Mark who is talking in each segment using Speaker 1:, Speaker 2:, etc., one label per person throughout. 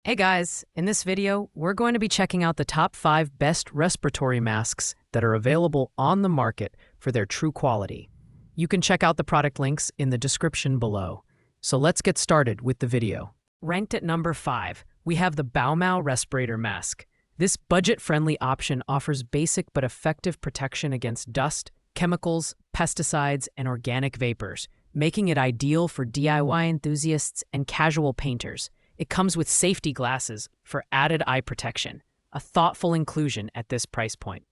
Speaker 1: Hey guys, in this video, we're going to be checking out the top 5 best respiratory masks that are available on the market for their true quality. You can check out the product links in the description below. So let's get started with the video. Ranked at number 5, we have the Baumau Respirator Mask. This budget-friendly option offers basic but effective protection against dust, chemicals, pesticides, and organic vapors, making it ideal for DIY enthusiasts and casual painters. It comes with safety glasses for added eye protection, a thoughtful inclusion at this price point.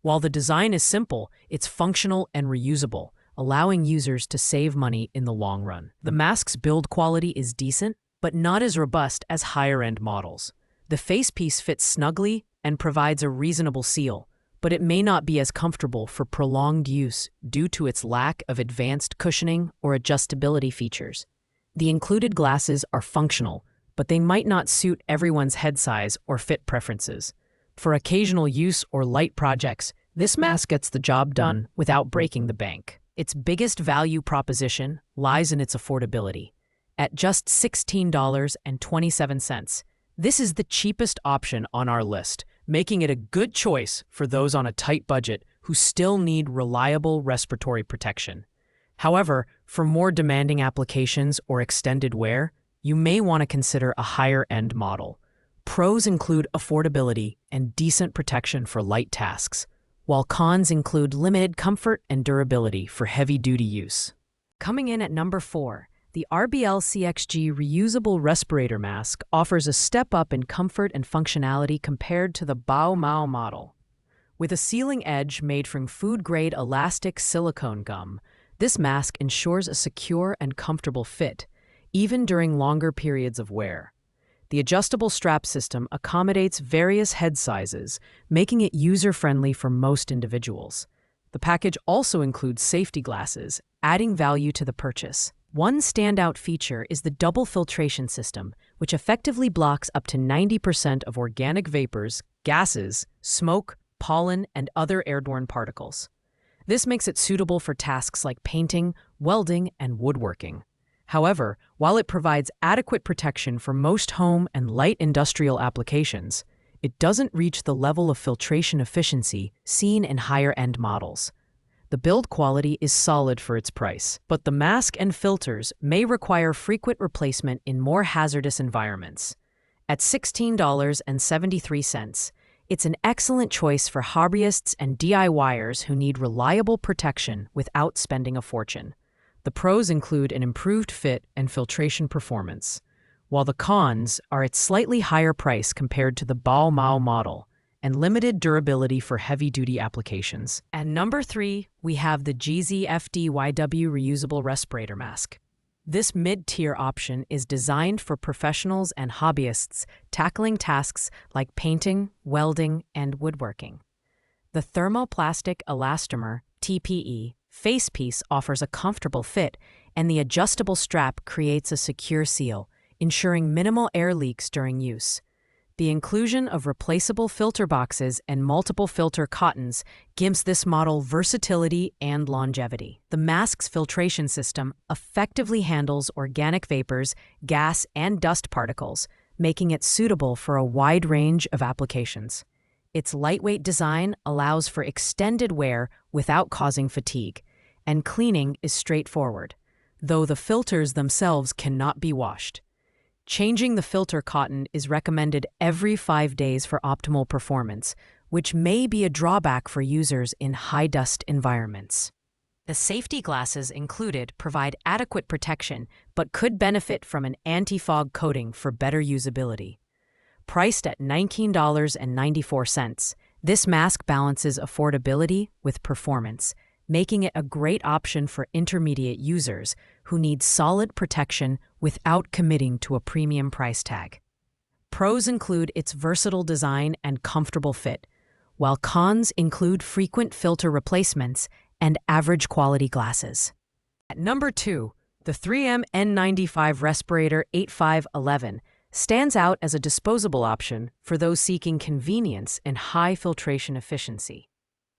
Speaker 1: While the design is simple, it's functional and reusable, allowing users to save money in the long run. The mask's build quality is decent, but not as robust as higher-end models. The facepiece fits snugly and provides a reasonable seal, but it may not be as comfortable for prolonged use due to its lack of advanced cushioning or adjustability features. The included glasses are functional, but they might not suit everyone's head size or fit preferences. For occasional use or light projects, this mask gets the job done without breaking the bank. Its biggest value proposition lies in its affordability. At just $16.27, this is the cheapest option on our list, making it a good choice for those on a tight budget who still need reliable respiratory protection. However, for more demanding applications or extended wear, you may want to consider a higher-end model. Pros include affordability and decent protection for light tasks, while cons include limited comfort and durability for heavy-duty use. Coming in at number 4, the RBL CXG Reusable Respirator Mask offers a step up in comfort and functionality compared to the Baumau model. With a sealing edge made from food-grade elastic silicone gum, this mask ensures a secure and comfortable fit, even during longer periods of wear. The adjustable strap system accommodates various head sizes, making it user-friendly for most individuals. The package also includes safety glasses, adding value to the purchase. One standout feature is the double filtration system, which effectively blocks up to 90% of organic vapors, gases, smoke, pollen, and other airborne particles. This makes it suitable for tasks like painting, welding, and woodworking. However, while it provides adequate protection for most home and light industrial applications, it doesn't reach the level of filtration efficiency seen in higher-end models. The build quality is solid for its price, but the mask and filters may require frequent replacement in more hazardous environments. At $16.73, it's an excellent choice for hobbyists and DIYers who need reliable protection without spending a fortune. The pros include an improved fit and filtration performance, while the cons are its slightly higher price compared to the Baumau model and limited durability for heavy-duty applications. At number 3, we have the GZFD-YW Reusable Respirator Mask. This mid-tier option is designed for professionals and hobbyists tackling tasks like painting, welding, and woodworking. The thermoplastic elastomer, TPE, facepiece offers a comfortable fit, and the adjustable strap creates a secure seal, ensuring minimal air leaks during use. The inclusion of replaceable filter boxes and multiple filter cottons gives this model versatility and longevity. The mask's filtration system effectively handles organic vapors, gas, and dust particles, making it suitable for a wide range of applications. Its lightweight design allows for extended wear without causing fatigue, and cleaning is straightforward, though the filters themselves cannot be washed. Changing the filter cotton is recommended every 5 days for optimal performance, which may be a drawback for users in high-dust environments. The safety glasses included provide adequate protection, but could benefit from an anti-fog coating for better usability. Priced at $19.94, this mask balances affordability with performance, making it a great option for intermediate users who need solid protection without committing to a premium price tag. Pros include its versatile design and comfortable fit, while cons include frequent filter replacements and average quality glasses. At number 2, the 3M N95 Respirator 8511 stands out as a disposable option for those seeking convenience and high filtration efficiency.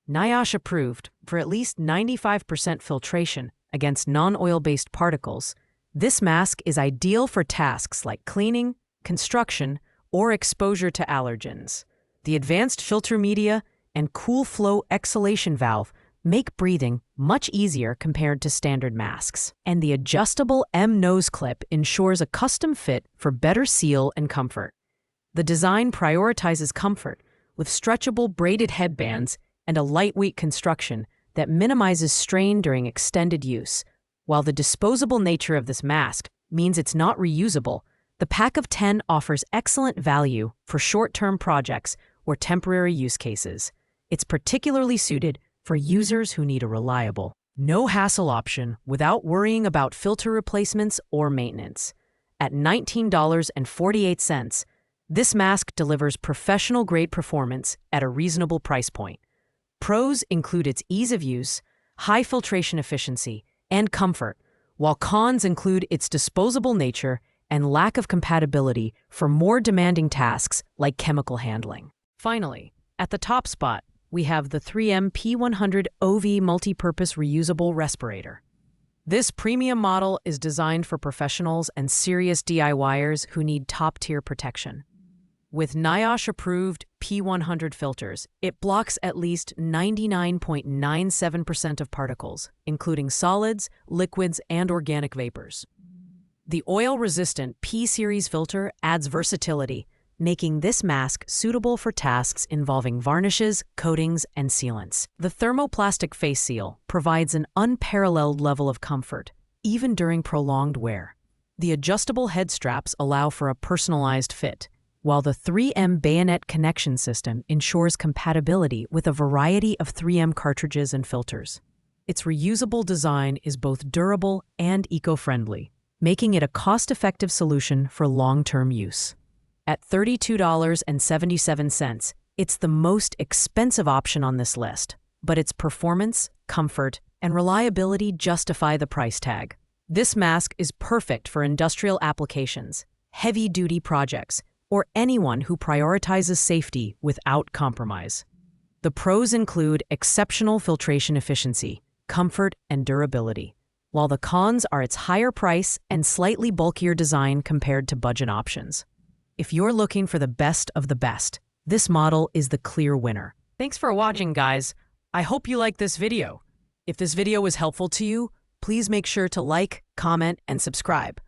Speaker 1: NIOSH approved for at least 95% filtration against non-oil-based particles, this mask is ideal for tasks like cleaning, construction, or exposure to allergens. The advanced filter media and cool flow exhalation valve make breathing much easier compared to standard masks. And the adjustable M nose clip ensures a custom fit for better seal and comfort. The design prioritizes comfort with stretchable braided headbands and a lightweight construction that minimizes strain during extended use. While the disposable nature of this mask means it's not reusable, the pack of 10 offers excellent value for short-term projects or temporary use cases. It's particularly suited for users who need a reliable, no-hassle option without worrying about filter replacements or maintenance. At $19.48, this mask delivers professional-grade performance at a reasonable price point. Pros include its ease of use, high filtration efficiency, and comfort, while cons include its disposable nature and lack of compatibility for more demanding tasks like chemical handling. Finally, at the top spot, we have the 3M P100 OV multi-purpose reusable respirator. This premium model is designed for professionals and serious DIYers who need top-tier protection. With NIOSH-approved P100 filters, it blocks at least 99.97% of particles, including solids, liquids, and organic vapors. The oil-resistant P-Series filter adds versatility, making this mask suitable for tasks involving varnishes, coatings, and sealants. The thermoplastic face seal provides an unparalleled level of comfort, even during prolonged wear. The adjustable head straps allow for a personalized fit, while the 3M bayonet connection system ensures compatibility with a variety of 3M cartridges and filters. Its reusable design is both durable and eco-friendly, making it a cost-effective solution for long-term use. At $32.77, it's the most expensive option on this list, but its performance, comfort, and reliability justify the price tag. This mask is perfect for industrial applications, heavy-duty projects, or anyone who prioritizes safety without compromise. The pros include exceptional filtration efficiency, comfort, and durability, while the cons are its higher price and slightly bulkier design compared to budget options. If you're looking for the best of the best, this model is the clear winner. Thanks for watching, guys. I hope you liked this video. If this video was helpful to you, please make sure to like, comment, and subscribe.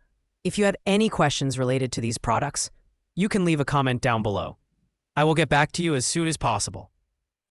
Speaker 1: If you have any questions related to these products, you can leave a comment down below. I will get back to you as soon as possible.